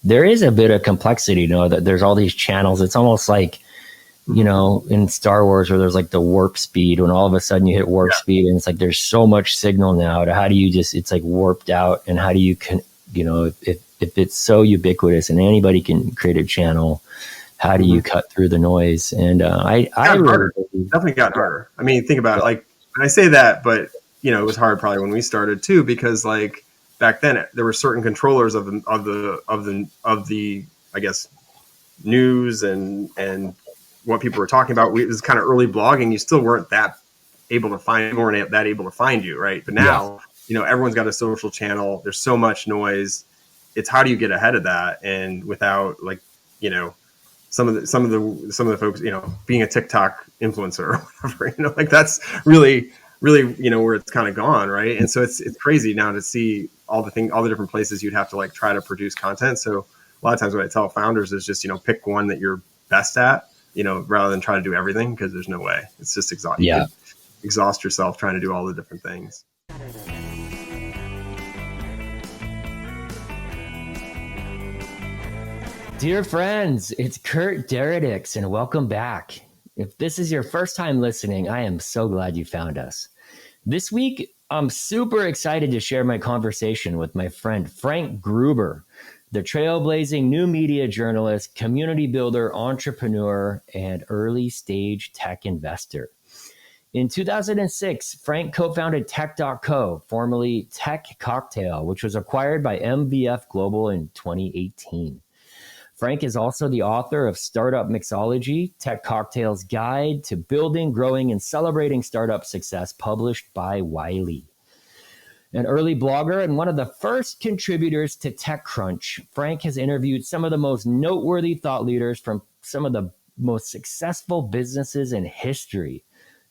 there is a bit of complexity, that there's all these channels. It's almost like, in Star Wars where there's like the warp speed, when all of a sudden you hit warp speed and it's like, there's so much signal now to how do you it's like warped out. And how do you if it's so ubiquitous and anybody can create a channel, how do you cut through the noise? And I definitely got harder. I mean, think about it. Like, and I say that, but it was hard probably when we started too, because like back then there were certain controllers of the I guess news and what people were talking about. It was kind of early blogging. You still weren't that able to find you, right? But now, everyone's got a social channel. There's so much noise. It's how do you get ahead of that, and without like, some of the folks, being a TikTok influencer or whatever, like that's really, where it's kind of gone, right? And so it's crazy now to see all the different places you'd have to like try to produce content. So a lot of times what I tell founders is just, pick one that you're best at, rather than try to do everything, because there's no way. It's just exhausting. Yeah. You could exhaust yourself trying to do all the different things. Dear friends, it's Kurt Deredix, and welcome back. If this is your first time listening, I am so glad you found us. This week, I'm super excited to share my conversation with my friend Frank Gruber, the trailblazing new media journalist, community builder, entrepreneur, and early stage tech investor. In 2006, Frank co-founded Tech.co, formerly Tech Cocktail, which was acquired by MVF Global in 2018. Frank is also the author of Startup Mixology, Tech Cocktail's Guide to Building, Growing, and Celebrating Startup Success, published by Wiley. An early blogger and one of the first contributors to TechCrunch, Frank has interviewed some of the most noteworthy thought leaders from some of the most successful businesses in history.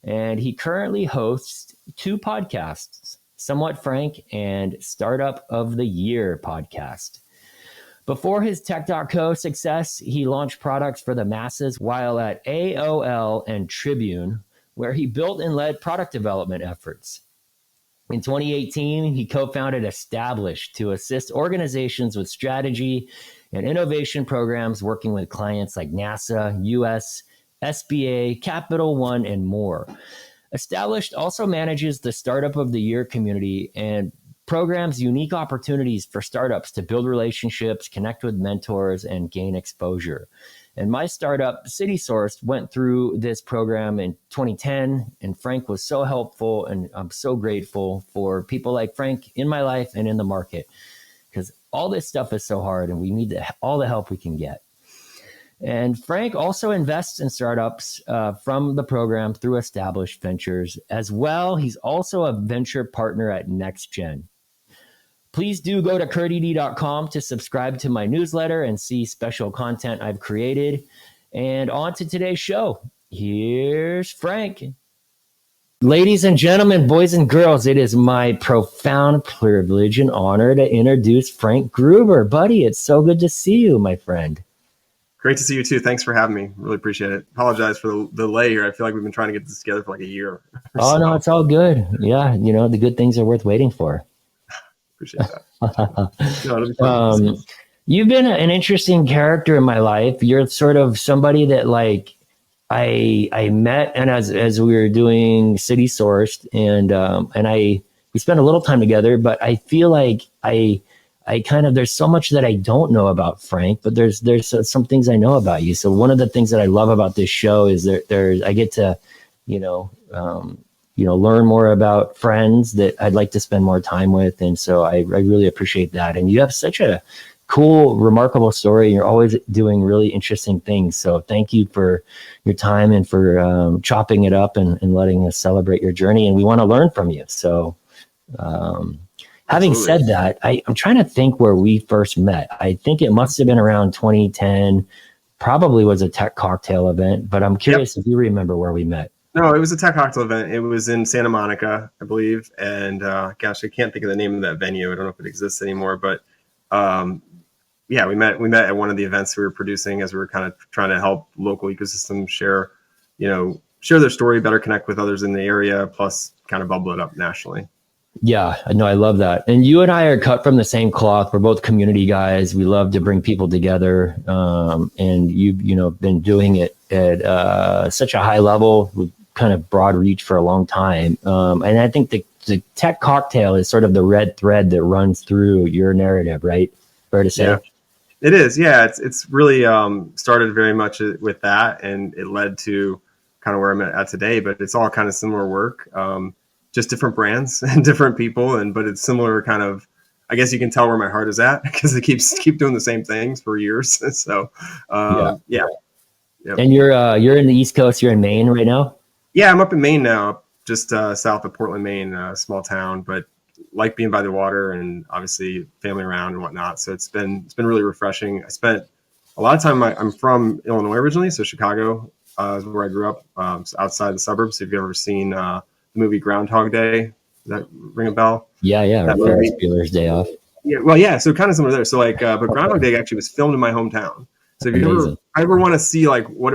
And he currently hosts two podcasts, Somewhat Frank and Startup of the Year podcast. Before his Tech.co success, he launched products for the masses while at AOL and Tribune, where he built and led product development efforts. In 2018, he co-founded Established to assist organizations with strategy and innovation programs, working with clients like NASA, US, SBA, Capital One, and more. Established also manages the Startup of the Year community and programs unique opportunities for startups to build relationships, connect with mentors, and gain exposure. And my startup, CitySourced, went through this program in 2010, and Frank was so helpful, and I'm so grateful for people like Frank in my life and in the market, because all this stuff is so hard, and we need all the help we can get. And Frank also invests in startups from the program through Established Ventures as well. He's also a venture partner at NextGen. Please do go to kurted.com to subscribe to my newsletter and see special content I've created. And on to today's show. Here's Frank. Ladies and gentlemen, boys and girls, it is my profound privilege and honor to introduce Frank Gruber. Buddy, it's so good to see you, my friend. Great to see you too. Thanks for having me. Really appreciate it. Apologize for the delay here. I feel like we've been trying to get this together for like a year. Oh, no, it's all good. Yeah, the good things are worth waiting for. Appreciate that. No, it'll be fun. You've been an interesting character in my life. You're sort of somebody that like I met, and as we were doing CitySourced, and we spent a little time together, but I feel like I kind of, there's so much that I don't know about Frank, but there's some things I know about you. So one of the things that I love about this show is I get to, learn more about friends that I'd like to spend more time with. And so I really appreciate that. And you have such a cool, remarkable story. And you're always doing really interesting things. So thank you for your time and for chopping it up and letting us celebrate your journey. And we want to learn from you. So having said that, I'm trying to think where we first met. I think it must have been around 2010, probably was a Tech Cocktail event, but I'm curious if you remember where we met. No, it was a Tech Cocktail event. It was in Santa Monica, I believe. And gosh, I can't think of the name of that venue. I don't know if it exists anymore, but we met at one of the events we were producing as we were kind of trying to help local ecosystems share their story, better connect with others in the area, plus kind of bubble it up nationally. Yeah, no, I love that. And you and I are cut from the same cloth. We're both community guys. We love to bring people together. And been doing it at such a high level with kind of broad reach for a long time. And I think the tech cocktail is sort of the red thread that runs through your narrative, right? Fair to say? Yeah, it is. Yeah, it's really started very much with that, and it led to kind of where I'm at today. But it's all kind of similar work, just different brands and different people, but it's similar kind of. I guess you can tell where my heart is at because it keep doing the same things for years. So, Yeah. yeah. Yep. And you're in the East Coast. You're in Maine right now. Yeah, I'm up in Maine now, just south of Portland, Maine, small town, but like being by the water and obviously family around and whatnot. So it's been really refreshing. I spent a lot of time. I'm from Illinois originally, so Chicago is where I grew up, outside the suburbs. So if you've ever seen the movie Groundhog Day, does that ring a bell? Yeah, That Ferris Bueller's Day Off. Yeah, well, yeah. So kind of similar there. So but Groundhog Day actually was filmed in my hometown. So if you ever want to see like what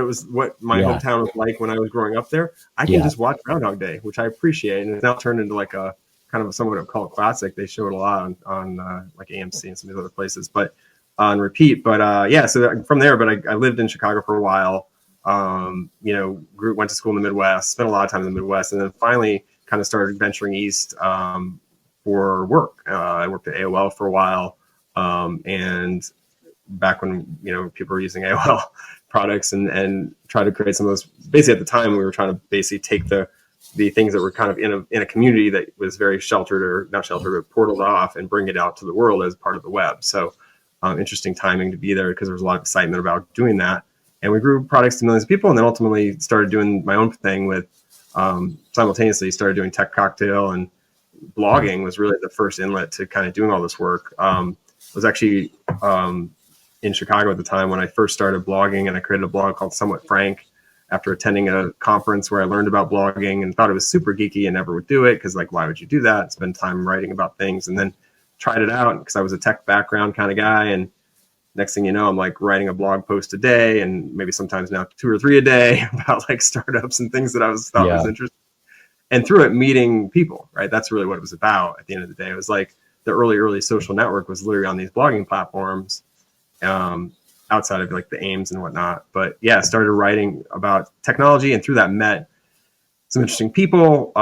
my hometown was like when I was growing up there, I can just watch Groundhog Day, which I appreciate, and it's now turned into like a kind of somewhat of a cult classic. They show it a lot on like AMC and some of these other places, but on repeat. But yeah, so from there, but I lived in Chicago for a while. Went to school in the Midwest, spent a lot of time in the Midwest, and then finally kind of started venturing east for work. I worked at AOL for a while, and back when people were using AOL products and try to create some of those. Basically, at the time, we were trying to basically take the things that were kind of in a community that was very sheltered, or not sheltered, but portaled off, and bring it out to the world as part of the web. So interesting timing to be there because there was a lot of excitement about doing that. And we grew products to millions of people, and then ultimately started doing my own thing with simultaneously started doing Tech Cocktail, and blogging was really the first inlet to kind of doing all this work. Was actually in Chicago at the time when I first started blogging, and I created a blog called Somewhat Frank after attending a conference where I learned about blogging and thought it was super geeky and never would do it because, like, why would you do that? Spend time writing about things, and then tried it out because I was a tech background kind of guy. And next thing you know, I'm like writing a blog post a day, and maybe sometimes now 2 or 3 a day about like startups and things that I thought was interesting. And through it, meeting people, right? That's really what it was about at the end of the day. It was like the early social network was literally on these blogging platforms, outside of like the AIMS and whatnot. But yeah, started writing about technology, and through that met some interesting people,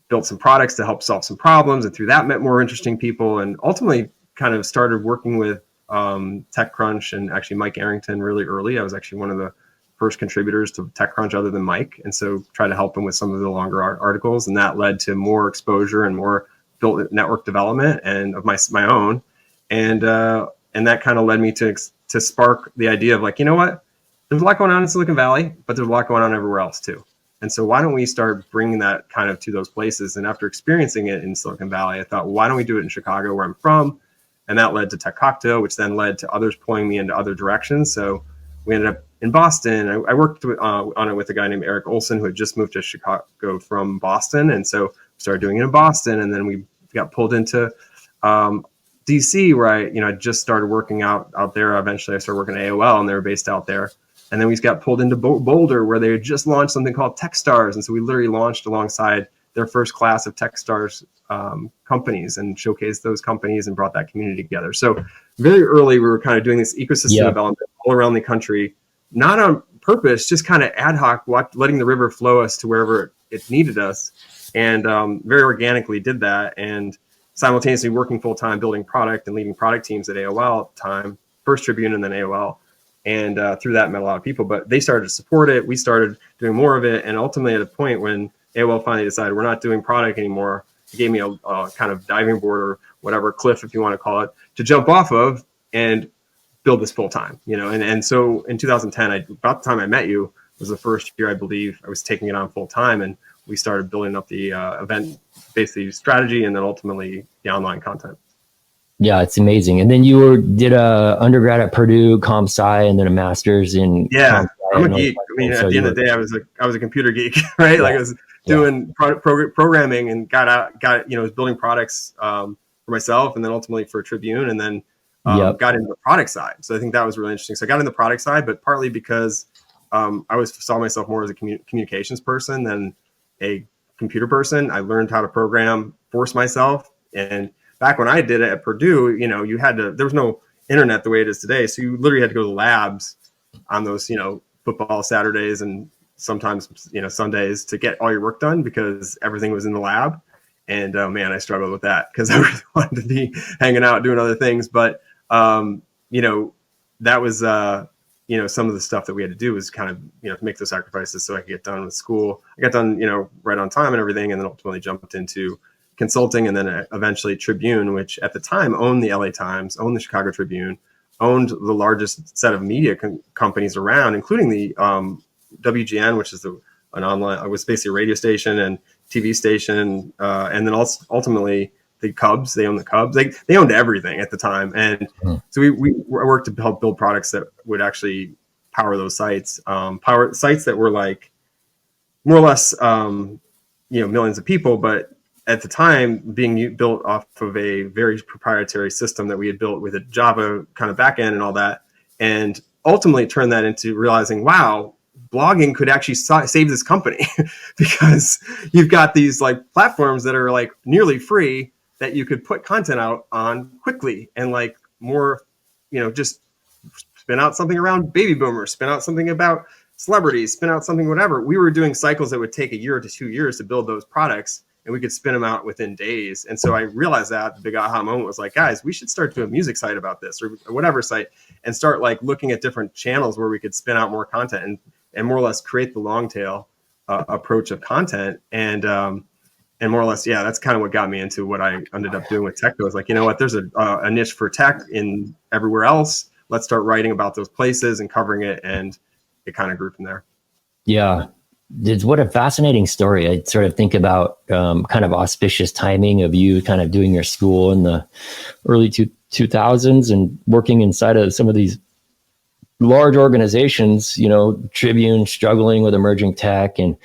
built some products to help solve some problems, and through that met more interesting people, and ultimately kind of started working with TechCrunch and actually Mike Arrington really early. I was actually one of the first contributors to TechCrunch other than Mike, and so try to help him with some of the longer articles, and that led to more exposure and more built network development and of my own, and that kind of led me to spark the idea of like, you know what, there's a lot going on in Silicon Valley, but there's a lot going on everywhere else too. And so why don't we start bringing that kind of to those places? And after experiencing it in Silicon Valley, I thought, well, why don't we do it in Chicago, where I'm from? And that led to Tech Cocktail, which then led to others pulling me into other directions. So we ended up in Boston. I worked on it with a guy named Eric Olson, who had just moved to Chicago from Boston. And so started doing it in Boston. And then we got pulled into DC, where I just started working out there. Eventually I started working at AOL, and they were based out there. And then we got pulled into Boulder, where they had just launched something called TechStars. And so we literally launched alongside their first class of TechStars companies, and showcased those companies and brought that community together. So very early, we were kind of doing this ecosystem development all around the country, not on purpose, just kind of ad hoc, letting the river flow us to wherever it needed us. And very organically did that. And simultaneously working full time, building product and leading product teams at AOL at the time, first Tribune and then AOL. And through that, met a lot of people, but they started to support it. We started doing more of it. And ultimately, at a point when AOL finally decided we're not doing product anymore, it gave me a kind of diving board, or whatever, cliff, if you want to call it, to jump off of and build this full time. And so in 2010, about the time I met you, was the first year, I believe, I was taking it on full time. And we started building up the event, basically strategy, and then ultimately the online content. Yeah, it's amazing. And then you did a undergrad at Purdue, comp sci, and then a master's in. Yeah, I'm a geek. I mean, at the end of the day, I was a computer geek, right? Yeah. Like I was doing programming, and got was building products for myself, and then ultimately for Tribune, and then got into the product side. So I think that was really interesting. So I got into the product side, but partly because I saw myself more as a communications person than a computer person. I learned how to program force myself. And back when I did it at Purdue, there was no internet the way it is today. So you literally had to go to the labs on those, football Saturdays and sometimes, Sundays to get all your work done because everything was in the lab. And man, I struggled with that because I really wanted to be hanging out, doing other things. But, that was, some of the stuff that we had to do was kind of, make those sacrifices so I could get done with school. I got done, right on time and everything, and then ultimately jumped into consulting, and then eventually Tribune, which at the time owned the LA Times, owned the Chicago Tribune, owned the largest set of media companies around, including the WGN, which is an online, it was basically a radio station and TV station, and then also ultimately the Cubs. They owned the Cubs. They owned everything at the time, and so we worked to help build products that would actually power those sites, power sites that were like more or less, millions of people, but at the time being built off of a very proprietary system that we had built with a Java kind of backend and all that, and ultimately turned that into realizing, wow, blogging could actually save this company because you've got these like platforms that are like nearly free that you could put content out on quickly and like more, just spin out something around baby boomers, spin out something about celebrities, spin out something, whatever. We were doing cycles that would take a year to 2 years to build those products, and we could spin them out within days. And so I realized that the big aha moment was like, guys, we should start doing a music site about this or whatever site, and start like looking at different channels where we could spin out more content and more or less create the long tail approach of content. And more or less, yeah, that's kind of what got me into what I ended up doing with tech. I was like, you know what, there's a niche for tech in everywhere else. Let's start writing about those places and covering it. And it kind of grew from there. Yeah. What a fascinating story. I sort of think about kind of auspicious timing of you kind of doing your school in the early 2000s and working inside of some of these large organizations, Tribune struggling with emerging tech, and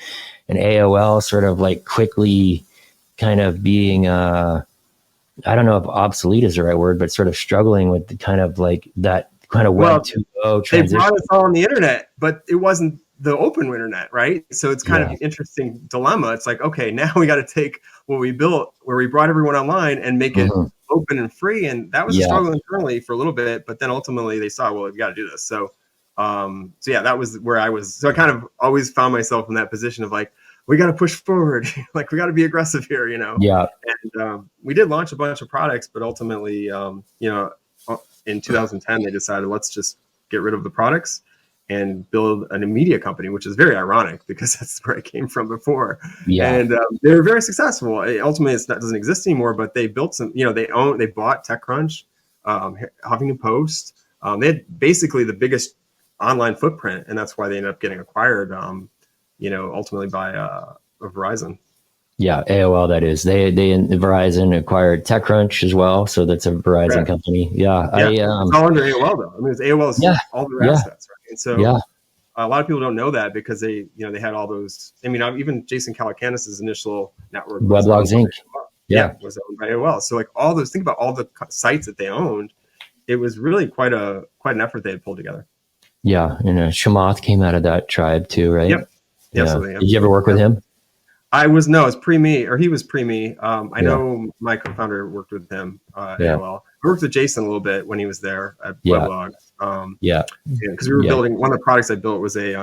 AOL sort of like quickly kind of being, I don't know if obsolete is the right word, but sort of struggling with the kind of like that kind of Web 2.0 transition. They brought us all on the internet, but it wasn't the open internet, right? So it's kind of an interesting dilemma. It's like, okay, now we got to take what we built, where we brought everyone online, and make it open and free. And that was a struggle internally for a little bit, but then ultimately they saw, well, we've got to do this. So that was where I was. So I kind of always found myself in that position of like, we got to push forward. Like we got to be aggressive here, Yeah. And we did launch a bunch of products, but ultimately, in 2010, they decided, let's just get rid of the products and build a media company, which is very ironic because that's where I came from before. Yeah. And they were very successful. Ultimately, it doesn't exist anymore, but they built some, they bought TechCrunch, Huffington Post. They had basically the biggest online footprint, and that's why they ended up getting acquired, ultimately by Verizon. Yeah, AOL, that is. They Verizon acquired TechCrunch as well, so that's a Verizon company. Yeah. It's all under AOL though. I mean, it's AOL's all their assets, right? And so a lot of people don't know that because they had all those. I mean, even Jason Calacanis' initial network, Weblogs Inc. Was owned by AOL. So like all those, think about all the sites that they owned. It was really quite an effort they had pulled together. Yeah, and Chamath came out of that tribe too, right? Yep. Absolutely. Did you ever work with him? It's pre-me, or he was pre-me. I know my co-founder worked with him at AOL. I worked with Jason a little bit when he was there at Weblog. Because we were building, one of the products I built was it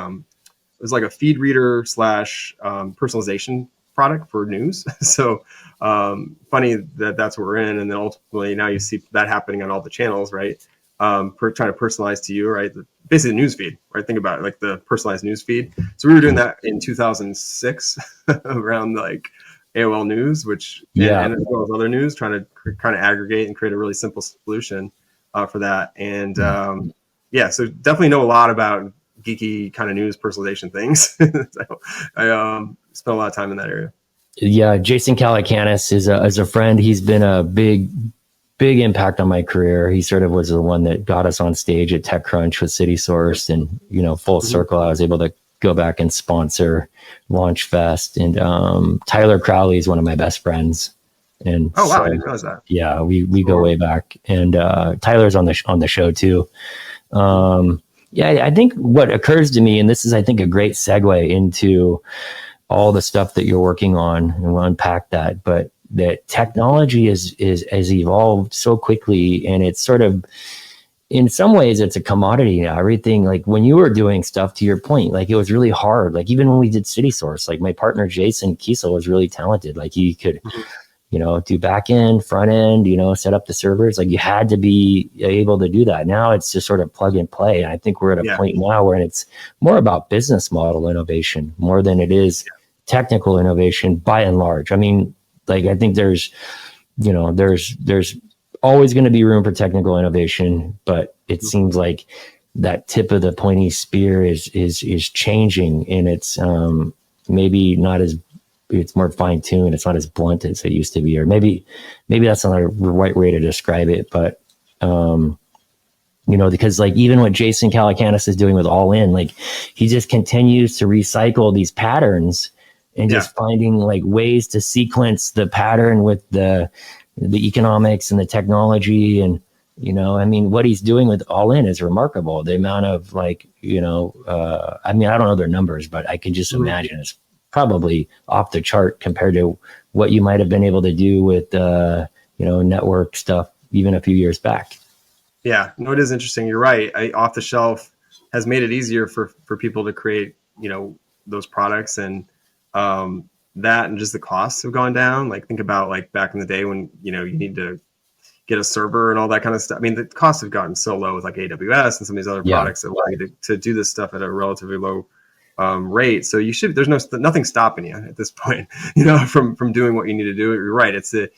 was like a feed reader / personalization product for news. So funny that's what we're in. And then ultimately now you see that happening on all the channels, right? Trying to personalize to you, right? Basically the news feed, right? Think about it, like the personalized news feed. So we were doing that in 2006 around like AOL News, and as well as other news, trying to kind of aggregate and create a really simple solution for that. And so definitely know a lot about geeky kind of news personalization things. So I spent a lot of time in that area. Yeah, Jason Calacanis is a friend. He's been a big impact on my career. He sort of was the one that got us on stage at TechCrunch with CitySource, and full circle, I was able to go back and sponsor Launchfest. And Tyler Crowley is one of my best friends. And I didn't realize that. Yeah, we go way back, and Tyler's on the show too. I think what occurs to me, and this is I think a great segue into all the stuff that you're working on, and we'll unpack that, but that technology has evolved so quickly, and it's sort of, in some ways, it's a commodity now. Everything, like when you were doing stuff, to your point, like it was really hard. Like even when we did City Source, like my partner Jason Kiesel was really talented. Like he could, do back end, front end, set up the servers. Like you had to be able to do that. Now it's just sort of plug and play. And I think we're at a point now where it's more about business model innovation more than it is technical innovation by and large. I mean, like I think there's always going to be room for technical innovation, but it seems like that tip of the pointy spear is changing, and it's maybe not as, it's more fine tuned. It's not as blunt as it used to be, or maybe that's not the right way to describe it. But because like even what Jason Calacanis is doing with All In, like he just continues to recycle these patterns and just finding like ways to sequence the pattern with the economics and the technology. And I mean, what he's doing with All In is remarkable. The amount of like, I mean, I don't know their numbers, but I can just imagine it's probably off the chart compared to what you might have been able to do with network stuff even a few years back. Yeah, no, it is interesting. You're right. Off the shelf has made it easier for people to create those products, and that and just the costs have gone down. Like think about like back in the day when you need to get a server and all that kind of stuff. I mean, the costs have gotten so low with like AWS and some of these other products that allow you to do this stuff at a relatively low rate. So there's nothing stopping you at this point, from doing what you need to do. You're right. It's the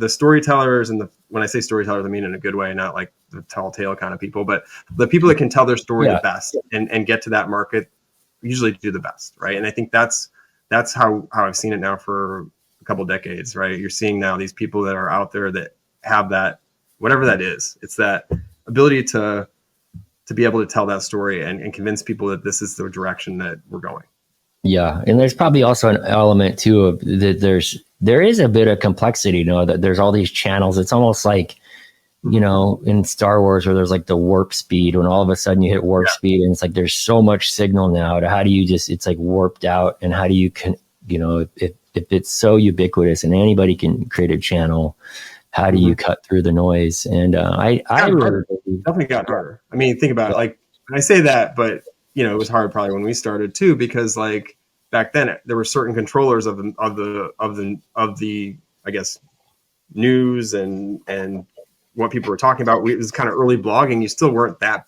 storytellers, and when I say storytellers, I mean in a good way, not like the tall tale kind of people, but the people that can tell their story the best and get to that market usually do the best, right? And I think that's how I've seen it now for a couple decades, right? You're seeing now these people that are out there that have that, whatever that is. It's that ability to be able to tell that story and convince people that this is the direction that we're going. Yeah. And there's probably also an element too of that there is a bit of complexity, that there's all these channels. It's almost like, in Star Wars where there's like the warp speed, when all of a sudden you hit warp speed, and it's like there's so much signal now to how do you it's like warped out, and how do you if it's so ubiquitous and anybody can create a channel, how do you cut through the noise? And I really definitely got harder. I mean, think about it. Like, and I say that, but it was hard probably when we started too, because like back then there were certain controllers of the I guess news and what people were talking about. It was kind of early blogging. You still weren't that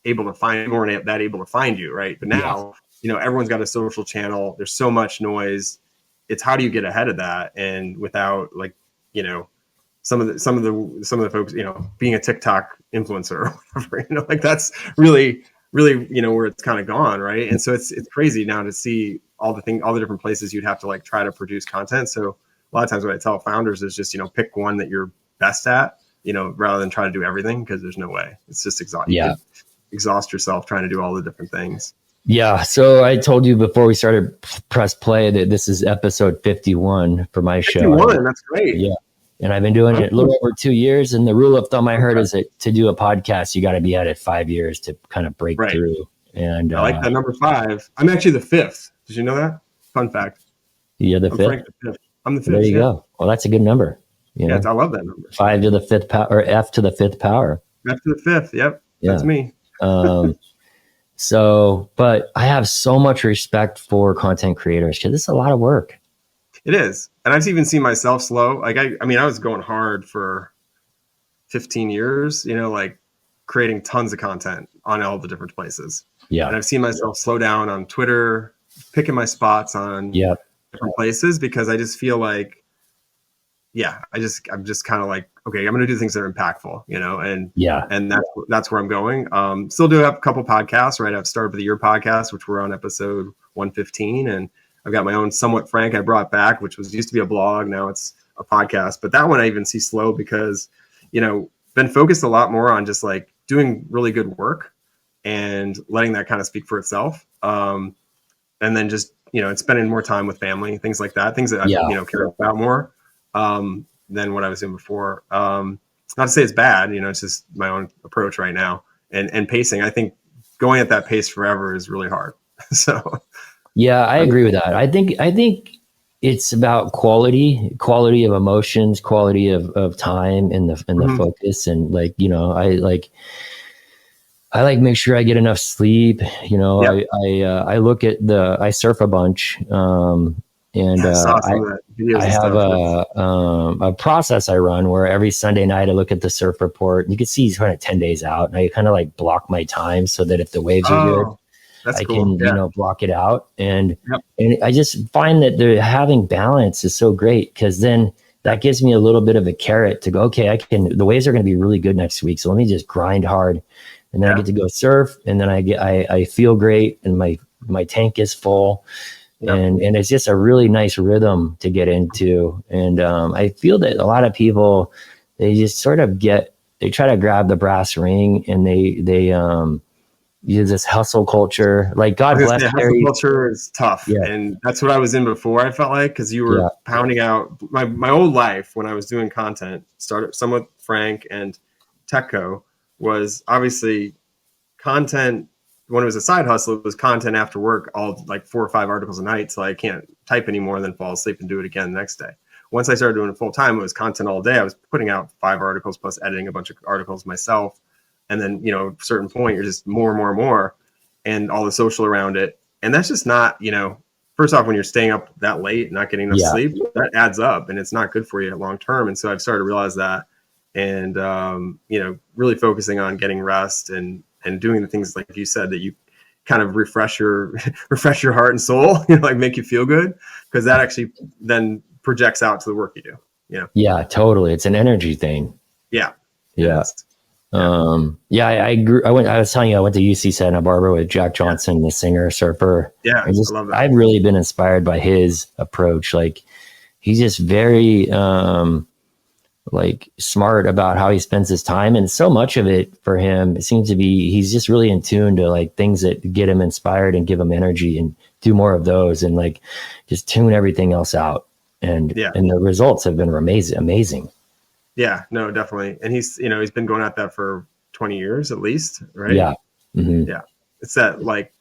able to find you, right? But now everyone's got a social channel. There's so much noise. It's how do you get ahead of that, and without like some of the folks being a TikTok influencer or whatever, like that's really where it's kind of gone, right? And so it's crazy now to see all the different places you'd have to like try to produce content. So a lot of times what I tell founders is just pick one that you're best at, rather than try to do everything, because there's no way. It's just exhausting. Yeah, exhaust yourself trying to do all the different things. Yeah. So I told you before we started press play that this is episode 51 for my show. 51, that's great. Yeah. And I've been doing it a little over 2 years. And the rule of thumb I heard is that to do a podcast, you got to be at it 5 years to kind of break through. And I like that number 5. I'm actually the 5th. Did you know that? Fun fact. You're the 5th? I'm the 5th. There you go. Well, that's a good number. Yeah, I love that number. 5 to the 5th power, or F to the 5th power. F to the 5th. Yep. Yeah. That's me. So, but I have so much respect for content creators because it's a lot of work. It is. And I've even seen myself slow. Like, I mean, I was going hard for 15 years, like creating tons of content on all the different places. Yeah. And I've seen myself slow down on Twitter, picking my spots on different places, because I just feel like, I'm just kind of like, okay, I'm going to do things that are impactful, and that's where I'm going. Still do have a couple podcasts, right? I have Startup of the Year podcast, which we're on episode 115, and I've got my own Somewhat Frank I brought back, which used to be a blog. Now it's a podcast, but that one I even see slow because, been focused a lot more on just like doing really good work and letting that kind of speak for itself. And then just, and spending more time with family, things like that, things that I, care about more. Than what I was doing before. Not to say it's bad, it's just my own approach right now. And pacing, I think going at that pace forever is really hard. So yeah, I agree with that. I think it's about quality of emotions, quality of time, and the focus. And like, you know, I like make sure I get enough sleep. You know, Yep. I look at I surf a bunch. And I saw some of that videos I and have stuff. a process I run where every Sunday night I look at the surf report. You can see he's kind of 10 days out, and I kind of like block my time so that if the waves are good, That's I cool. can, Yeah. you know, block it out. And Yep. and I just find that having balance is so great, because then that gives me a little bit of a carrot to go, okay, the waves are going to be really good next week, so let me just grind hard, and then I get to go surf, and then I feel great, and my tank is full. Yep. And it's just a really nice rhythm to get into. And I feel that a lot of people, they just sort of they try to grab the brass ring, and they use this hustle culture. Like, God bless hustle culture is tough. Yeah. And that's what I was in before, I felt like, because you were pounding out my old life when I was doing content, started some with Frank and TechCo, was obviously content. When it was a side hustle, it was content after work, all like 4 or 5 articles a night. So I can't type anymore, then fall asleep and do it again the next day. Once I started doing it full time, it was content all day. I was putting out 5 articles plus editing a bunch of articles myself. And then, you know, at a certain point, you're just more and more and more, and all the social around it. And that's just not, you know, first off, when you're staying up that late and not getting enough sleep, that adds up, and it's not good for you long term. And so I've started to realize that, and, you know, really focusing on getting rest and doing the things, like you said, that you kind of refresh your heart and soul, you know, like make you feel good, because that actually then projects out to the work you do. You know? Yeah, totally. It's an energy thing. Yeah. Yeah. I was telling you, I went to UC Santa Barbara with Jack Johnson, the singer, surfer. Yeah. I love that. I've really been inspired by his approach. Like, he's just very, like, smart about how he spends his time, and so much of it for him, it seems to be, he's just really in tune to like things that get him inspired and give him energy, and do more of those, and like just tune everything else out. And the results have been amazing. Yeah, no, definitely. And he's been going at that for 20 years at least, right? Yeah. Mm-hmm. Yeah. It's that like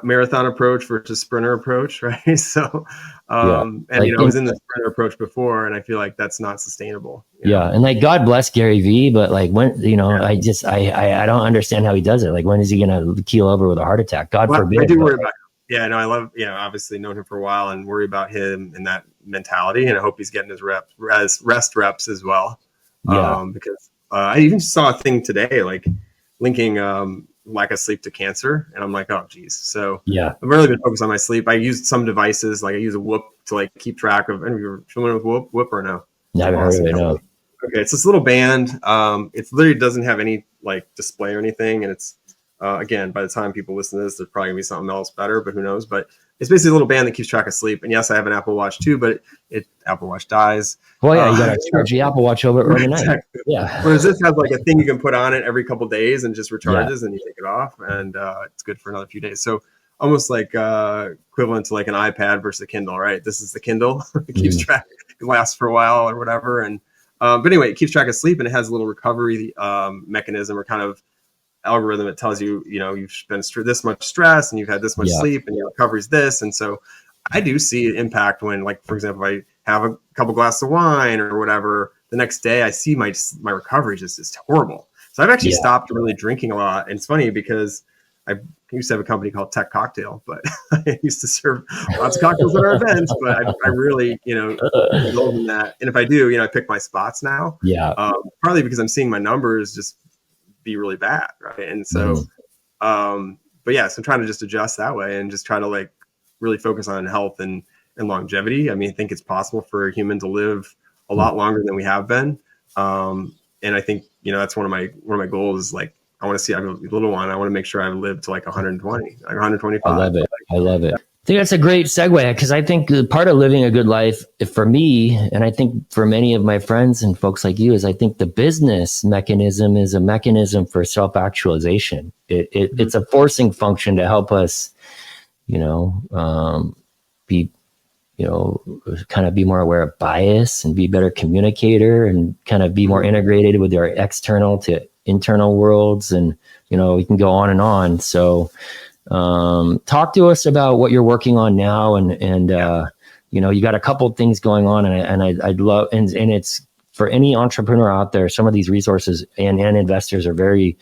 marathon approach versus sprinter approach, right? So, and like, I was in the sprinter approach before, and I feel like that's not sustainable. Yeah. And like, God bless Gary Vee, but like, when, you know, I don't understand how he does it. Like, when is he going to keel over with a heart attack? God forbid. I do worry about him. Yeah, no, I love, obviously known him for a while, and worry about him and that mentality. And I hope he's getting his rest reps as well. Yeah. Because I even saw a thing today, like linking lack of sleep to cancer, and I'm like, oh geez. So yeah, I've really been focused on my sleep. I used some devices, like I use a Whoop to like keep track of. And you're familiar with Whoop or no? Never heard of it. No. Okay, it's this little band. It literally doesn't have any like display or anything, and it's again, by the time people listen to this, there's probably gonna be something else better, but who knows? But it's basically a little band that keeps track of sleep. And yes, I have an Apple Watch too, but Apple Watch dies. Well, yeah, you got to charge the Apple Watch over overnight. Exactly. Yeah. Whereas this has like a thing you can put on it every couple of days and just recharges, and you take it off, and it's good for another few days. So almost like equivalent to like an iPad versus a Kindle, right? This is the Kindle. It keeps track. It lasts for a while or whatever. And but anyway, it keeps track of sleep, and it has a little recovery mechanism or kind of algorithm. It tells you, you've been this much stress and you've had this much sleep, and your recovery is this. And so I do see an impact when, like, for example, I have a couple glasses of wine or whatever, the next day I see my recovery is horrible. So I've actually stopped really drinking a lot. And it's funny because I used to have a company called Tech Cocktail, but I used to serve lots of cocktails at our events, but I really, indulge in that. And if I do, I pick my spots now. Yeah. Partly because I'm seeing my numbers just be really bad, right? And so but yeah, so I'm trying to just adjust that way and just try to like really focus on health and longevity. I mean, I think it's possible for a human to live a lot longer than we have been, and I think that's one of my goals is like I want to see, I have a little one, I want to make sure I live to like 120, like 125. I love it. I think that's a great segue, because I think part of living a good life for me, and I think for many of my friends and folks like you, is I think the business mechanism is a mechanism for self-actualization. It's a forcing function to help us, be, kind of be more aware of bias and be a better communicator and kind of be more integrated with our external to internal worlds. And, we can go on and on. So, talk to us about what you're working on now and You got a couple things going on, and I'd love, and it's for any entrepreneur out there, some of these resources and investors are very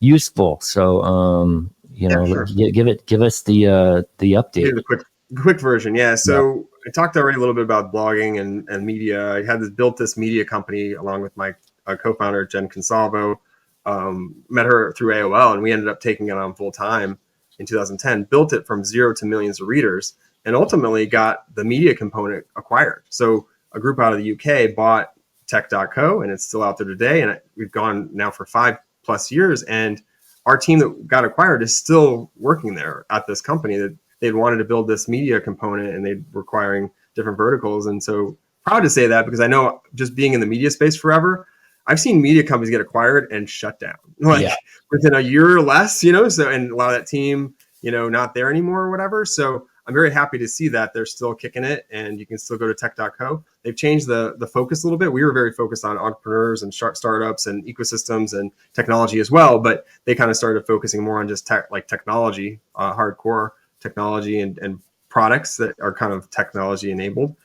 useful. So, Sure. give us the update. The quick version. Yeah. So I talked already a little bit about blogging and media. I had built this media company along with my co-founder, Jen Consalvo. Met her through AOL, and we ended up taking it on full time in 2010, built it from zero to millions of readers, and ultimately got the media component acquired. So a group out of the UK bought tech.co, and it's still out there today. And we've gone now for 5+ years. And our team that got acquired is still working there at this company that they'd wanted to build this media component, and they're requiring different verticals. And so proud to say that, because I know just being in the media space forever, I've seen media companies get acquired and shut down within a year or less, so, and a lot of that team, not there anymore or whatever. So I'm very happy to see that they're still kicking it, and you can still go to tech.co. They've changed the focus a little bit. We were very focused on entrepreneurs and startups and ecosystems and technology as well, but they kind of started focusing more on just technology, hardcore technology and products that are kind of technology enabled,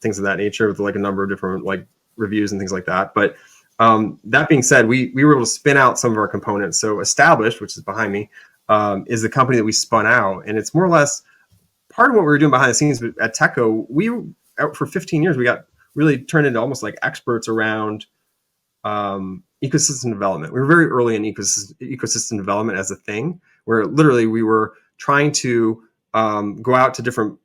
things of that nature, with like a number of different like reviews and things like that. But that being said, we were able to spin out some of our components. So Established, which is behind me, is the company that we spun out, and it's more or less part of what we were doing behind the scenes. But at Techco, we out for 15 years, we got really turned into almost like experts around ecosystem development. We were very early in ecosystem development as a thing, where literally we were trying to go out to different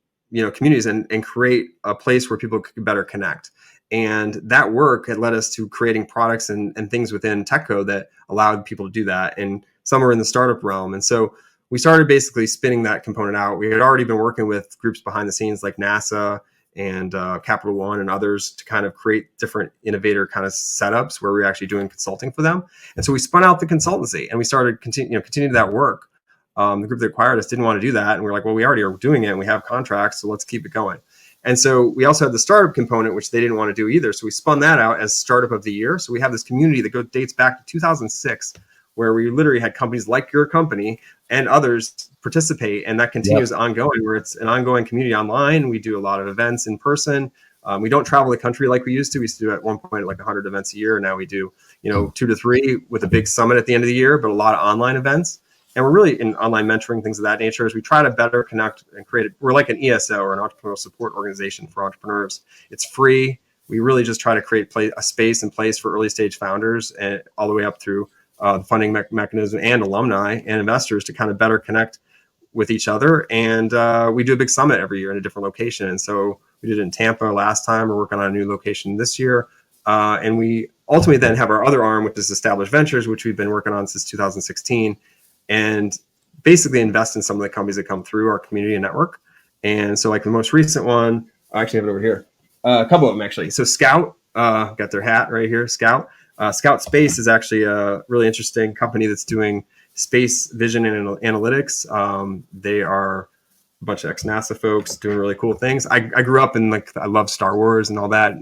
communities and create a place where people could better connect. And that work had led us to creating products and things within TechCo that allowed people to do that. And some were in the startup realm. And so we started basically spinning that component out. We had already been working with groups behind the scenes like NASA and Capital One and others to kind of create different innovator kind of setups where we're actually doing consulting for them. And so we spun out the consultancy, and we started continue that work. The group that acquired us didn't want to do that. And we're like, well, we already are doing it, and we have contracts, so let's keep it going. And so we also had the startup component, which they didn't want to do either. So we spun that out as Startup of the Year. So we have this community that dates back to 2006, where we literally had companies like your company and others participate. And that continues ongoing, where it's an ongoing community online. We do a lot of events in person. We don't travel the country like we used to. We used to do at one point like 100 events a year. Now we do, 2 to 3 with a big summit at the end of the year, but a lot of online events. And we're really in online mentoring, things of that nature, as we try to better connect and create it. We're like an ESO, or an entrepreneurial support organization for entrepreneurs. It's free. We really just try to create a space and place for early stage founders, and all the way up through the funding mechanism and alumni and investors to kind of better connect with each other. And we do a big summit every year in a different location. And so we did it in Tampa last time. We're working on a new location this year. And we ultimately then have our other arm, which is Established Ventures, which we've been working on since 2016. And basically invest in some of the companies that come through our community and network. And so like the most recent one, I actually have it over here. A couple of them actually. So Scout, got their hat right here, Scout. Scout Space is actually a really interesting company that's doing space vision and analytics. They are a bunch of ex-NASA folks doing really cool things. I grew up in I love Star Wars and all that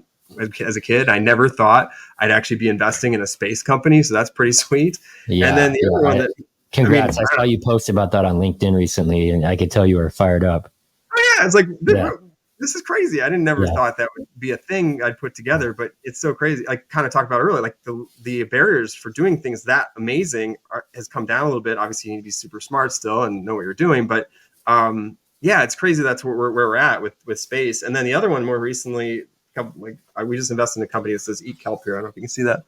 as a kid. I never thought I'd actually be investing in a space company. So that's pretty sweet. Yeah, and then the other one that... Congrats. I saw you post about that on LinkedIn recently, and I could tell you were fired up. Oh, yeah. It's like, this is crazy. I never thought that would be a thing I'd put together, but it's so crazy. I kind of talked about earlier, like the barriers for doing things that amazing has come down a little bit. Obviously, you need to be super smart still and know what you're doing. But it's crazy. That's where we're at with space. And then the other one more recently, we just invested in a company that says Eat Kelp here. I don't know if you can see that.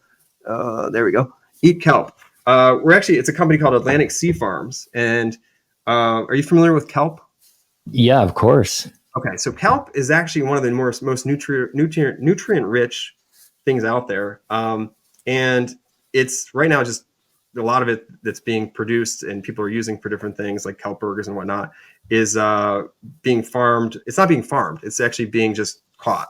There we go. Eat Kelp. It's a company called Atlantic Sea Farms. And are you familiar with kelp? Yeah, of course. Okay, so kelp is actually one of the most nutrient rich things out there. And it's right now just a lot of it that's being produced and people are using for different things like kelp burgers and whatnot is being farmed. It's not being farmed. It's actually being just caught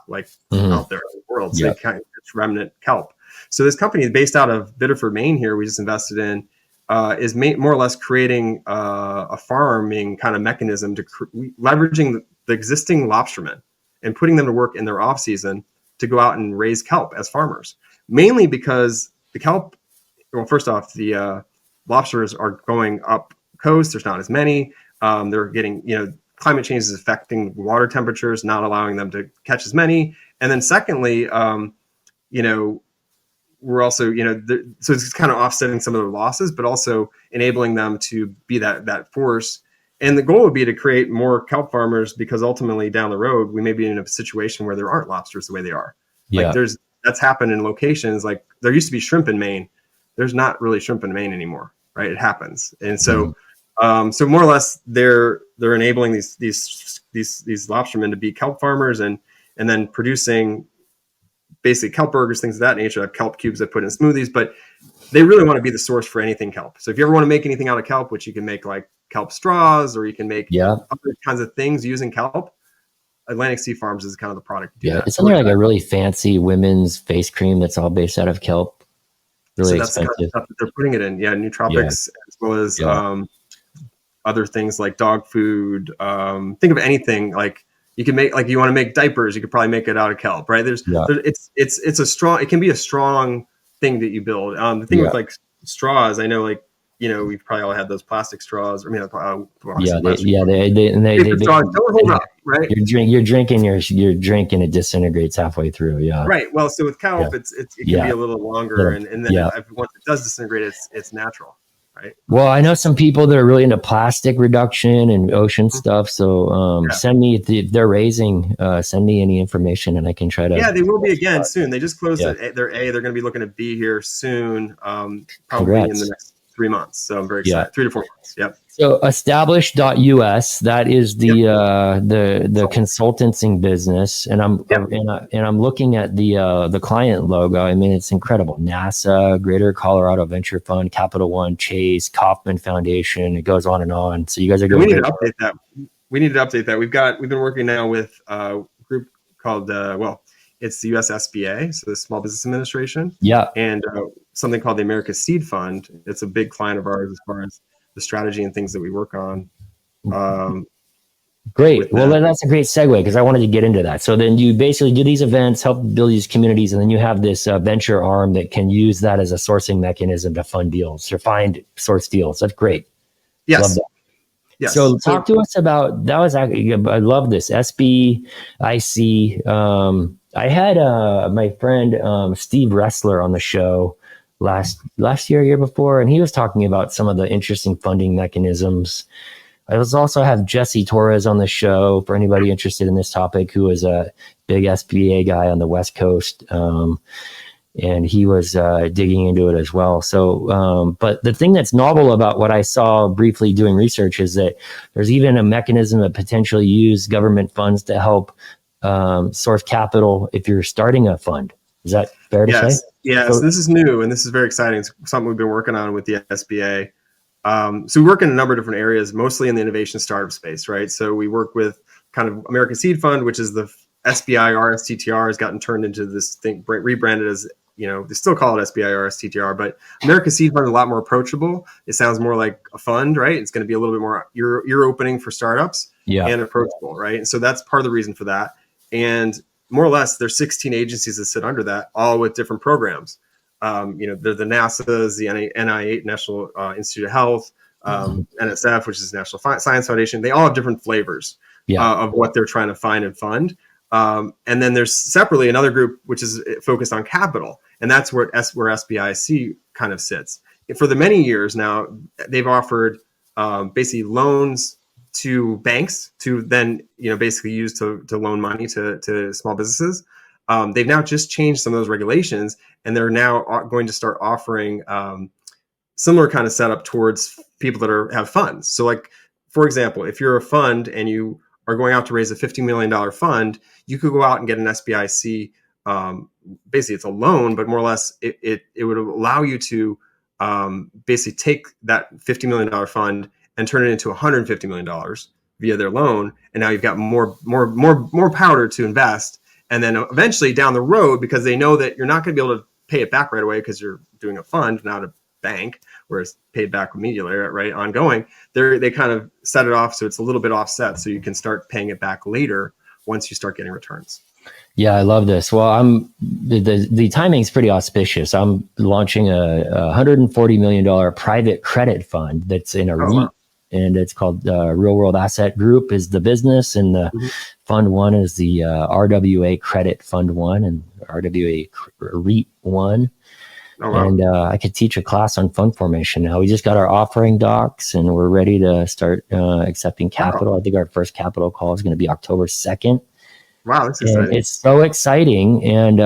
out there in the world. So it's remnant kelp. So this company based out of Biddeford, Maine here, we just invested in, is more or less creating a farming kind of mechanism to leveraging the existing lobstermen and putting them to work in their off season to go out and raise kelp as farmers. Mainly because the kelp, well, first off, the lobsters are going up coast. There's not as many. They're getting, climate change is affecting water temperatures, not allowing them to catch as many. And then secondly, you know, we're also, you know, so it's kind of offsetting some of their losses, but also enabling them to be that force. And the goal would be to create more kelp farmers, because ultimately down the road, we may be in a situation where there aren't lobsters the way they are. Yeah. Like that's happened in locations, like there used to be shrimp in Maine. There's not really shrimp in Maine anymore, right? It happens. And so, so more or less they're enabling these lobstermen to be kelp farmers and then producing basic kelp burgers, things of that nature, kelp cubes that put in smoothies, but they really want to be the source for anything kelp. So if you ever want to make anything out of kelp, which you can make like kelp straws, or you can make other kinds of things using kelp, Atlantic Sea Farms is kind of the product. Isn't there like a really fancy women's face cream that's all based out of kelp? Really that's expensive. the kind of stuff that they're putting it in. Yeah, nootropics, as well as other things like dog food. Think of anything like you can make, like you want to make diapers, you could probably make it out of kelp, right? It's a strong, it can be a strong thing that you build. The thing with like straws, I know, like, you know, we've probably all had those plastic straws. I mean, they straws don't hold up, right? You're drinking, it disintegrates halfway through. Yeah. Right. Well, so with kelp, it can be a little longer, and then once it does disintegrate, it's natural. Right. Well, I know some people that are really into plastic reduction and ocean stuff. So send me, if they're raising, send me any information and I can try to. Yeah, they will be again soon. They just closed their A. They're going to be looking at B here soon, probably in the next 3 months. So I'm very excited. 3 to 4 months. Yep. So establish.us, that is the consulting business, and I'm looking at the client logo. I mean, it's incredible. NASA, Greater Colorado Venture Fund, Capital One, Chase, Kauffman Foundation. It goes on and on. So you guys are going. We need to update that. We need to update that. We've been working now with a group called it's the US SBA, so the Small Business Administration. Yeah. And something called the America Seed Fund. It's a big client of ours as far as the strategy and things that we work on. Great. Well, that's a great segue, because I wanted to get into that. So then you basically do these events, help build these communities, and then you have this venture arm that can use that as a sourcing mechanism to fund deals, to find source deals. That's great. Yes. Love that. Yes. So talk to us about, that was actually, I love this, SBIC. I had my friend Steve Ressler on the show last year before, and he was talking about some of the interesting funding mechanisms. I also have Jesse Torres on the show for anybody interested in this topic, who is a big SBA guy on the West Coast. And he was digging into it as well. So, but the thing that's novel about what I saw briefly doing research is that there's even a mechanism to potentially use government funds to help source capital if you're starting a fund. Is that fair to say? Yes, so this is new, and this is very exciting. It's something we've been working on with the SBA. So we work in a number of different areas, mostly in the innovation startup space, right? So we work with kind of American Seed Fund, which is the SBI RSTTR, has gotten turned into this thing, rebranded as, you know, they still call it SBI RSTTR, but American Seed Fund is a lot more approachable. It sounds more like a fund, right? It's going to be a little bit more ear opening for startups and approachable, right? And so that's part of the reason for that. And more or less, there's 16 agencies that sit under that, all with different programs. You know, they're the NASA's, the NIH, National Institute of Health, NSF, which is National Science Foundation. They all have different flavors of what they're trying to find and fund. And then there's separately another group which is focused on capital, and that's where SBIC kind of sits. For the many years now, they've offered basically loans to banks to then, you know, basically use to loan money to small businesses. They've now just changed some of those regulations, and they're now going to start offering similar kind of setup towards people that have funds. So, like, for example, if you're a fund and you are going out to raise a $50 million fund, you could go out and get an SBIC. Basically, it's a loan, but more or less, it would allow you to basically take that $50 million fund and turn it into $150 million via their loan, and now you've got more powder to invest. And then eventually down the road, because they know that you're not going to be able to pay it back right away because you're doing a fund, not a bank, where it's paid back immediately, right? Ongoing. They kind of set it off so it's a little bit offset, so you can start paying it back later once you start getting returns. Yeah, I love this. Well, the timing's pretty auspicious. I'm launching a $140 million private credit fund that's in a REIT. and it's called Real World Asset Group is the business, and the Fund One is the RWA Credit Fund One and RWA REIT One. Oh, wow. And I could teach a class on fund formation now. We just got our offering docs, and we're ready to start accepting capital. Wow. I think our first capital call is going to be October 2nd. Wow, that's And exciting. it's so exciting. And,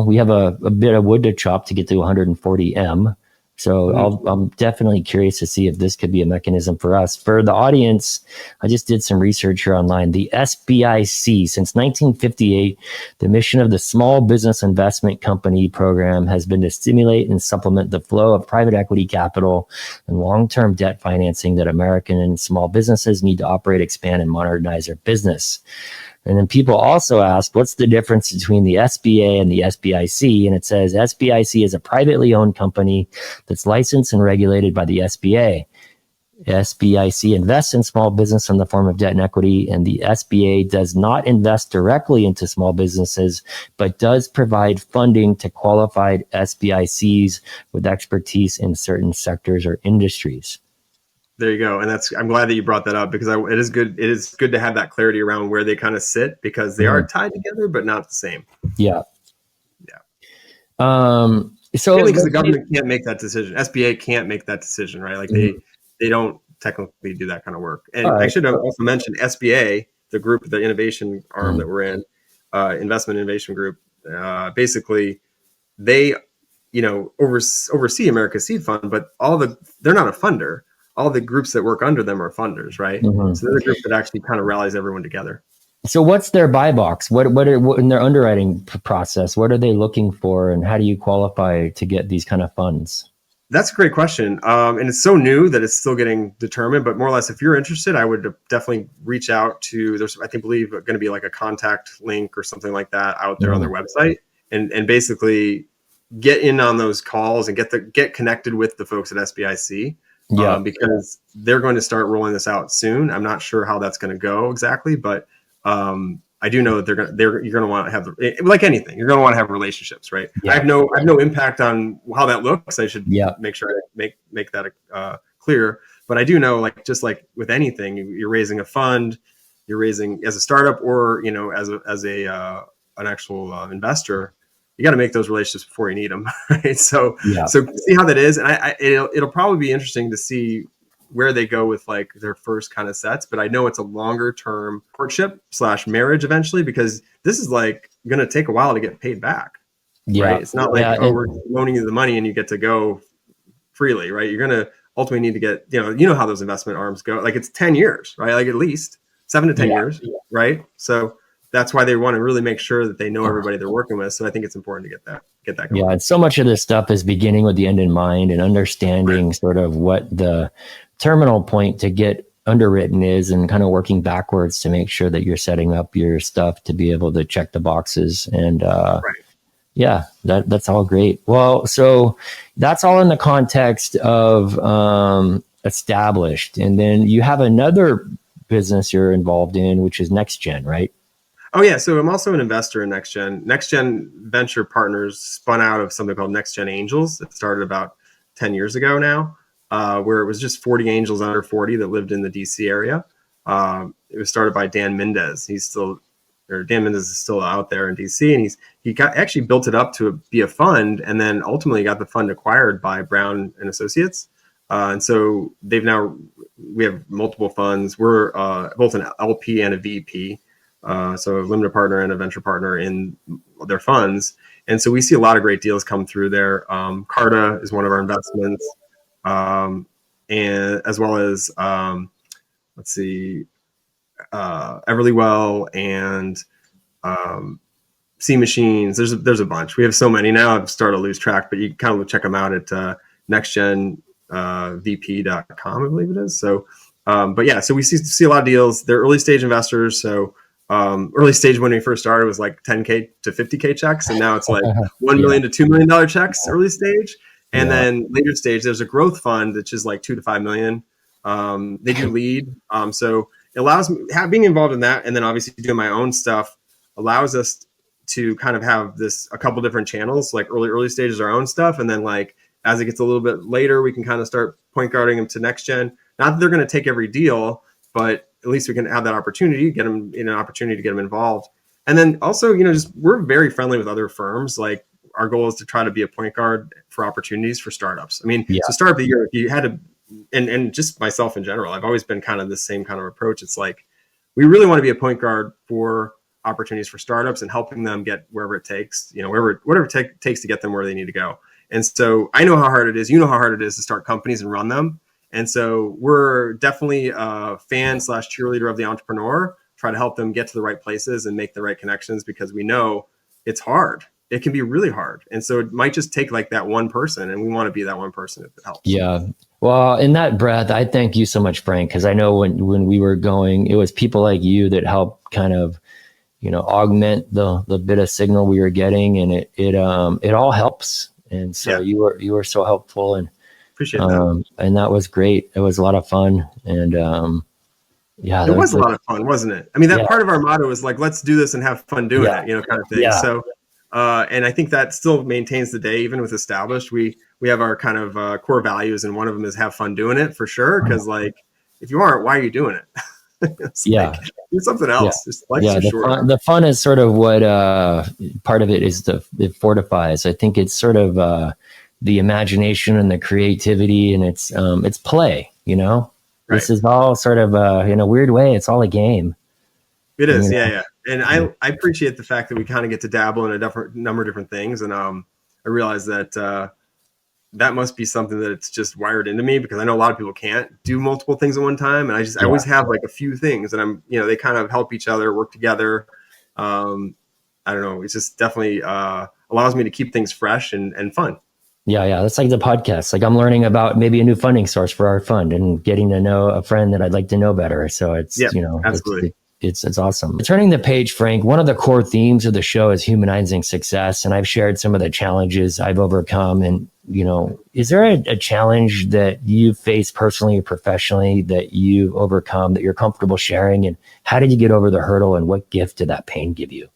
we have a bit of wood to chop to get to 140 M. So I'm definitely curious to see if this could be a mechanism for us. For the audience, I just did some research here online. The SBIC, since 1958, the mission of the Small Business Investment Company program has been to stimulate and supplement the flow of private equity capital and long-term debt financing that American and small businesses need to operate, expand, and modernize their business. And then people also ask, what's the difference between the SBA and the SBIC? And it says SBIC is a privately owned company that's licensed and regulated by the SBA. SBIC invests in small business in the form of debt and equity, and the SBA does not invest directly into small businesses, but does provide funding to qualified SBICs with expertise in certain sectors or industries. There you go. And I'm glad that you brought that up, because it is good. It is good to have that clarity around where they kind of sit, because they are tied together, but not the same. Yeah. Yeah. So because the government can't make that decision. SBA can't make that decision, right? Like they don't technically do that kind of work. And I should also mention SBA, the group, the innovation arm that we're in, Investment Innovation Group. Basically, they, oversee America's Seed Fund, but they're not a funder. All the groups that work under them are funders, right? So they're the group that actually kind of rallies everyone together. So what's their buy box? What in their underwriting process? What are they looking for, and how do you qualify to get these kind of funds? That's a great question. And it's so new that it's still getting determined, but more or less, if you're interested, I would definitely reach out to, there's, I believe going to be like a contact link or something like that out there on their website, and basically get in on those calls and get connected with the folks at SBIC. Because they're going to start rolling this out soon. I'm not sure how that's going to go exactly, but I do know that you're going to want to have, like anything, you're going to want to have relationships, right? I have no impact on how that looks. I should make sure I make that clear. But I do know, like, just like with anything, you're raising a fund, you're raising as a startup, or as an actual investor. You got to make those relationships before you need them, right? So see how that is, and it'll probably be interesting to see where they go with like their first kind of sets. But I know it's a longer term courtship / marriage eventually, because this is like going to take a while to get paid back, right? It's not like we're loaning you the money and you get to go freely, right? You're going to ultimately need to get you know how those investment arms go. Like it's 10 years, right? Like at least 7 to 10 years, right? So that's why they want to really make sure that they know everybody they're working with. So I think it's important to get that going. Yeah, and so much of this stuff is beginning with the end in mind and understanding sort of what the terminal point to get underwritten is, and kind of working backwards to make sure that you're setting up your stuff to be able to check the boxes. And that's all great. Well, so that's all in the context of established. And then you have another business you're involved in, which is NextGen, right? Oh, yeah. So I'm also an investor in NextGen. NextGen Venture Partners spun out of something called NextGen Angels. It started about 10 years ago now, where it was just 40 angels under 40 that lived in the DC area. It was started by Dan Mendez. Dan Mendez is still out there in DC, and he actually built it up to be a fund, and then ultimately got the fund acquired by Brown and Associates. And so we have multiple funds. We're both an LP and a VP. So a limited partner and a venture partner in their funds. And so we see a lot of great deals come through there. Carta is one of our investments, and as well as, Everlywell and C Machines. There's a bunch. We have so many now, I've started to lose track, but you kind of check them out at nextgenvp.com, I believe it is. So, but yeah, so we see a lot of deals. They're early stage investors. So early stage when we first started was like 10K to 50K checks. And now it's like $1 million to $2 million checks early stage. And then later stage, there's a growth fund, which is like 2 to 5 million. They do lead. So it allows me being involved in that. And then obviously doing my own stuff allows us to kind of have a couple different channels, like early stages, our own stuff. And then like as it gets a little bit later, we can kind of start point guarding them to next gen. Not that they're going to take every deal, but at least we can have that opportunity, get them in an opportunity to get them involved. And then also, just we're very friendly with other firms. Like our goal is to try to be a point guard for opportunities for startups. I mean, so Startup of the Year, if you had to, and just myself in general, I've always been kind of the same kind of approach. It's like, we really want to be a point guard for opportunities for startups and helping them get wherever it takes, whatever it takes to get them where they need to go. And so I know how hard it is. You know how hard it is to start companies and run them. And so we're definitely a fan / cheerleader of the entrepreneur, try to help them get to the right places and make the right connections, because we know it's hard. It can be really hard. And so it might just take like that one person, and we want to be that one person if it helps. Yeah. Well, in that breath, I thank you so much, Frank, because I know when we were going, it was people like you that helped kind of, augment the bit of signal we were getting, and it all helps. And so you were so helpful, and appreciate that. And that was great. It was a lot of fun, and it was a lot of fun, wasn't it? I mean, that part of our motto is like, let's do this and have fun doing it, kind of thing. Yeah. So, and I think that still maintains the day, even with established. We have our kind of core values, and one of them is have fun doing it, for sure. Because like, if you aren't, why are you doing it? Like, do something else. Just life's too short. The fun is sort of what part of it is. It fortifies. I think it's sort of the imagination and the creativity, and it's play. Right. This is all sort of in a weird way. It's all a game. It is, yeah. And I appreciate the fact that we kind of get to dabble in a number of different things, and I realize that that must be something that it's just wired into me, because I know a lot of people can't do multiple things at one time. And I always have like a few things, and they kind of help each other, work together. I don't know. It's just definitely allows me to keep things fresh and fun. Yeah. That's like the podcast. Like I'm learning about maybe a new funding source for our fund and getting to know a friend that I'd like to know better. So it's, absolutely. It's awesome. Turning the page, Frank, one of the core themes of the show is humanizing success. And I've shared some of the challenges I've overcome. And, is there a challenge that you face personally or professionally that you've overcome that you're comfortable sharing? And how did you get over the hurdle, and what gift did that pain give you?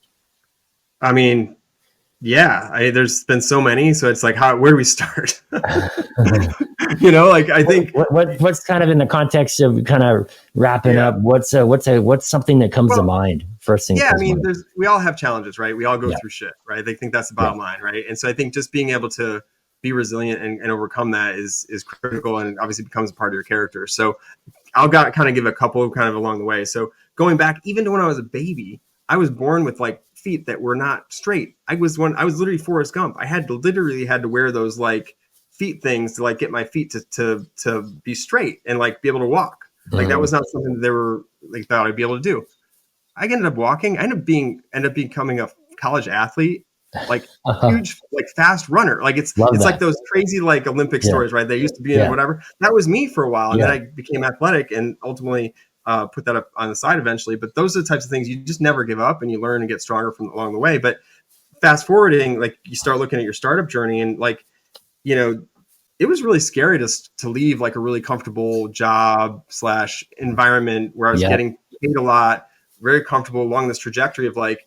I mean, there's been so many. So it's like, where do we start? I think what's kind of in the context of kind of wrapping up. What's something that comes to mind first thing? Yeah, I mean, we all have challenges, right? We all go through shit, right? They think that's the bottom line, right? And so I think just being able to be resilient and overcome that is critical, and obviously becomes a part of your character. So I'll kind of give a couple kind of along the way. So going back, even to when I was a baby, I was born with like feet that were not straight. I was literally Forrest Gump. I had to wear those like feet things to like get my feet to be straight and like be able to walk. Like that was not something that they were like thought I'd be able to do. I ended up walking. I ended up becoming a college athlete, like huge, like fast runner. Like it's like those crazy like Olympic stories, right? They used to be in whatever. That was me for a while, and then I became athletic and ultimately put that up on the side eventually. But those are the types of things you just never give up, and you learn and get stronger from along the way. But fast forwarding, like you start looking at your startup journey, and like, it was really scary to leave like a really comfortable job / environment where I was getting paid a lot, very comfortable along this trajectory of like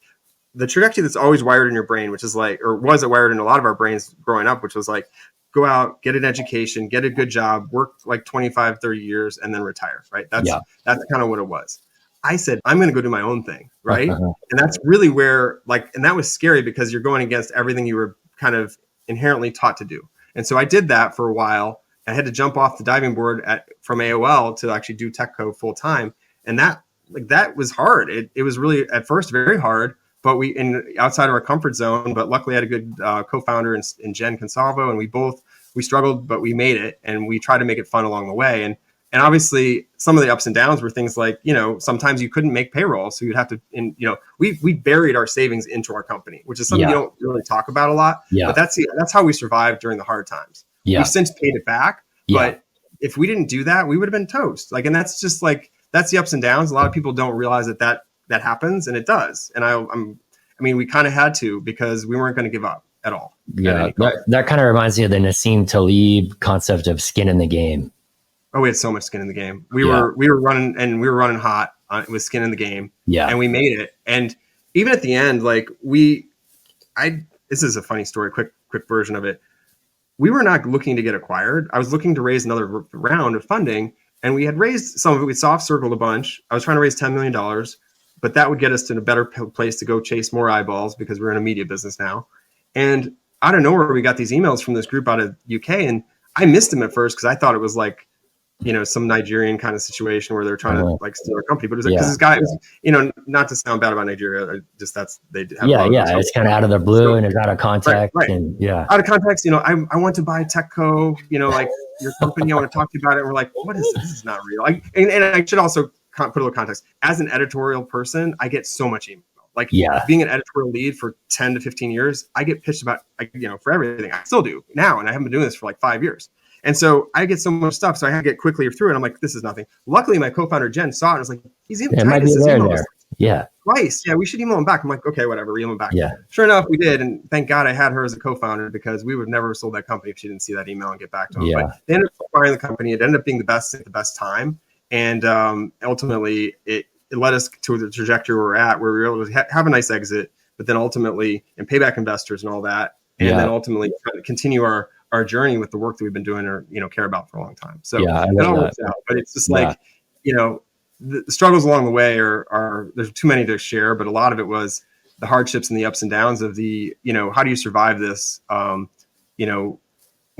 the trajectory that's always wired in your brain, which is like, or was it wired in a lot of our brains growing up, which was like, go out, get an education, get a good job, work like 25, 30 years, and then retire, right? That's kind of what it was. I said, I'm going to go do my own thing, right? And that's really where and that was scary, because you're going against everything you were kind of inherently taught to do. And so I did that for a while. I had to jump off the diving board from AOL to actually do TechCo full time. And that was hard. It was really at first very hard, but outside of our comfort zone, but luckily I had a good co-founder in Jen Consalvo, and we struggled, but we made it, and we tried to make it fun along the way. And obviously some of the ups and downs were things like, sometimes you couldn't make payroll. So you'd have to, we buried our savings into our company, which is something you don't really talk about a lot, but that's how we survived during the hard times. We've since paid it back, but if we didn't do that, we would have been toast. Like, and that's just like, that's the ups and downs. A lot of people don't realize that happens, and it does. And we kind of had to, because we weren't going to give up at all. Yeah. That kind of reminds me of the Nassim Taleb concept of skin in the game. Oh, we had so much skin in the game. We were running hot with skin in the game. Yeah. And we made it. And even at the end, like this is a funny story, quick version of it. we were not looking to get acquired. I was looking to raise another round of funding, and we had raised some of it. We soft circled a bunch. I was trying to raise $10 million, but that would get us to a better place to go chase more eyeballs because we're in a media business now. And out of nowhere, we got these emails from this group out of UK, and I missed them at first because I thought it was like, some Nigerian kind of situation where they're trying to like steal our company. But it was because this guy was, not to sound bad about Nigeria, just they have it's kind of out of the blue and it's out of context. Right. And out of context, I want to buy TechCo, like your company, I want to talk to you about it. And we're like, what is this? This is not real. And I should also put a little context. As an editorial person, I get so much email. Like being an editorial lead for 10 to 15 years, I get pitched about, for everything. I still do now. And I haven't been doing this for like 5 years. And so I get so much stuff. So I had to get quickly through it. I'm like, this is nothing. Luckily, my co-founder, Jen, saw it and was like, he's even might be there. Yeah. Twice. Yeah, we should email him back. I'm like, okay, whatever. We email him back. Yeah. Sure enough, we did. And thank God I had her as a co-founder because we would never have sold that company if she didn't see that email and get back to him. Yeah. But they ended up acquiring the company. It ended up being the best at the best time. And ultimately, it led us to the trajectory we're at, where we were able to have a nice exit, but then ultimately, and pay back investors and all that. And then ultimately continue our journey with the work that we've been doing or, care about for a long time. So it all works out, but it's just like, the struggles along the way are there's too many to share, but a lot of it was the hardships and the ups and downs of the, how do you survive this?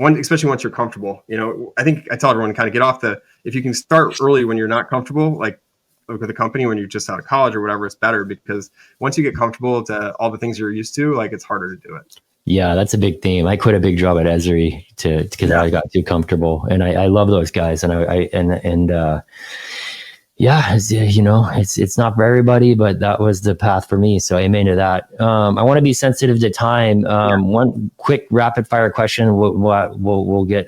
Especially once you're comfortable, I think I tell everyone kind of get off if you can start early when you're not comfortable, like with a company when you're just out of college or whatever, it's better because once you get comfortable to all the things you're used to, like it's harder to do it. Yeah, that's a big theme. I quit a big job at Esri because I got too comfortable, and I love those guys, and it's not for everybody, but that was the path for me. So amen to that. I want to be sensitive to time. One quick rapid fire question. We'll get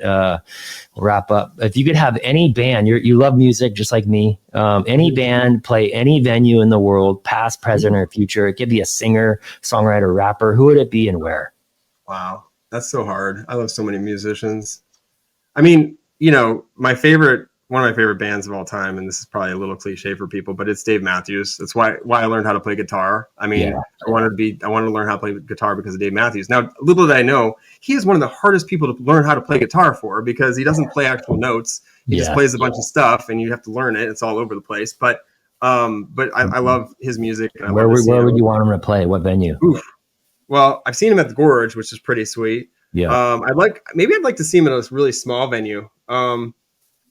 wrap up. If you could have any band, you love music just like me. Any band play any venue in the world, past, present, or future. It could be a singer, songwriter, rapper. Who would it be and where? Wow, that's so hard. I love so many musicians. I mean, one of my favorite bands of all time, and this is probably a little cliche for people, but it's Dave Matthews. That's why I learned how to play guitar. I mean, I wanted to learn how to play guitar because of Dave Matthews. Now, little did I know, he is one of the hardest people to learn how to play guitar for because he doesn't play actual notes. He just plays a bunch of stuff, and you have to learn it. It's all over the place. But I love his music. And where would you want him to play? What venue? Oof. Well, I've seen him at the Gorge, which is pretty sweet. Yeah. I'd like to see him at a really small venue. What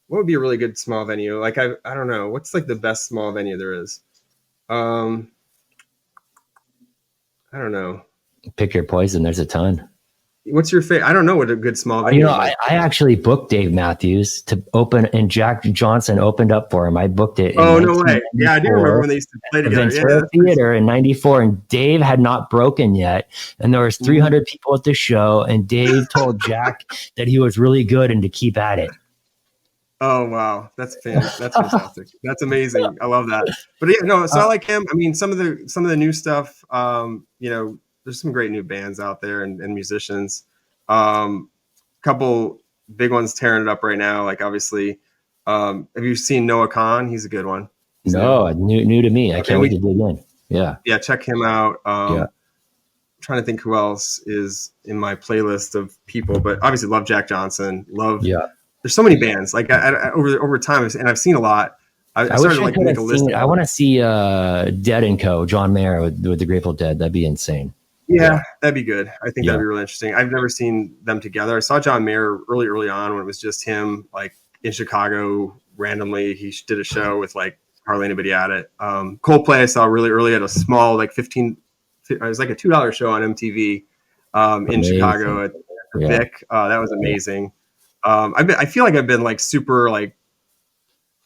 would be a really good small venue? Like I don't know. What's like the best small venue there is? I don't know. Pick your poison. There's a ton. What's your favorite? I don't know what a good small venue is. I actually booked Dave Matthews to open, and Jack Johnson opened up for him. I booked it. Oh, no way. Yeah, I do remember when they used to play together. Ventura Theater in '94, and Dave had not broken yet. And there was 300 people at the show, and Dave told Jack that he was really good and to keep at it. Oh, wow. That's fantastic. That's amazing. I love that. But yeah, no, so I like him. I mean, some of the new stuff, there's some great new bands out there and musicians. Couple big ones tearing it up right now. Like obviously, have you seen Noah Khan? He's a good one. New to me. I can't wait to dig in. Yeah, check him out. Trying to think who else is in my playlist of people, but obviously love Jack Johnson. There's so many bands like over time, and I've seen a lot. I started to make a list. I want to see Dead and Co. John Mayer with the Grateful Dead. That'd be insane. Yeah, that'd be good. I think that'd be really interesting. I've never seen them together. I saw John Mayer early on when it was just him, like in Chicago randomly. He did a show with like hardly anybody at it. Coldplay I saw really early at a small like it was like a $2 show on MTV in Chicago at Vic. That was amazing. I feel like I've been like super like,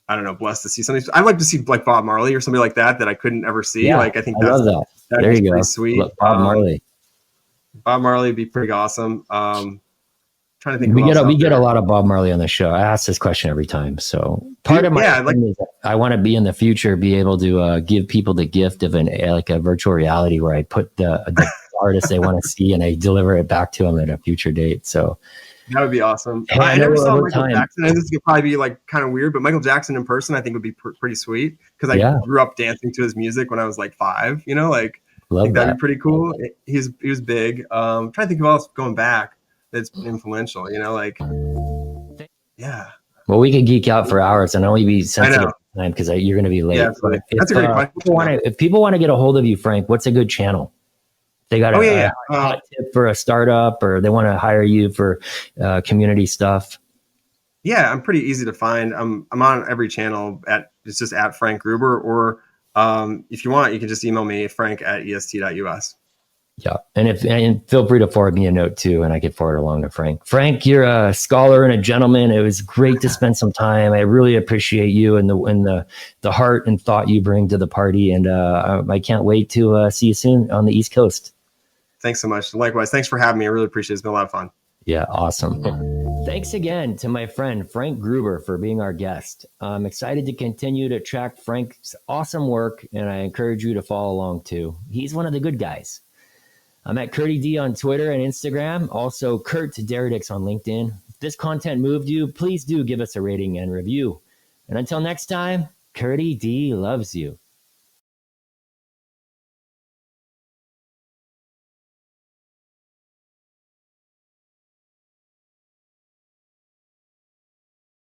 I don't know, blessed to see something. I'd like to see like Bob Marley or somebody like that I couldn't ever see. Yeah, like I think I love that. There you go. Sweet. Look, Bob Marley. Bob Marley would be pretty awesome. Trying to think. We get a lot of Bob Marley on the show. I ask this question every time. So part of my thing is I want to be in the future, be able to give people the gift of a virtual reality where I put the artist they want to see and I deliver it back to them at a future date. So. That would be awesome. I never saw Michael Jackson, and this could probably be like kind of weird, but Michael Jackson in person, I think would be pretty sweet because I grew up dancing to his music when I was like 5. I think that'd be pretty cool. He was big. I'm trying to think of who else going back. that's been influential, like, yeah. Well, we could geek out for hours and only be I sensitive know. to time because you're going to be late. Yeah, absolutely. That's a great question. If people want to get a hold of you, Frank, what's a good channel? They got a hot tip for a startup, or they want to hire you for community stuff. Yeah, I'm pretty easy to find. I'm on every channel it's just at Frank Gruber, or if you want, you can just email me, frank@est.us. Yeah. And feel free to forward me a note too, and I can forward it along to Frank. Frank, you're a scholar and a gentleman. It was great to spend some time. I really appreciate you and the heart and thought you bring to the party. And I can't wait to see you soon on the East Coast. Thanks so much. Likewise. Thanks for having me. I really appreciate it. It's been a lot of fun. Yeah. Awesome. Thanks again to my friend Frank Gruber for being our guest. I'm excited to continue to track Frank's awesome work, and I encourage you to follow along too. He's one of the good guys. I'm at Curdy D on Twitter and Instagram. Also, Kurt Deridix on LinkedIn. If this content moved you, please do give us a rating and review. And until next time, Curdy D loves you.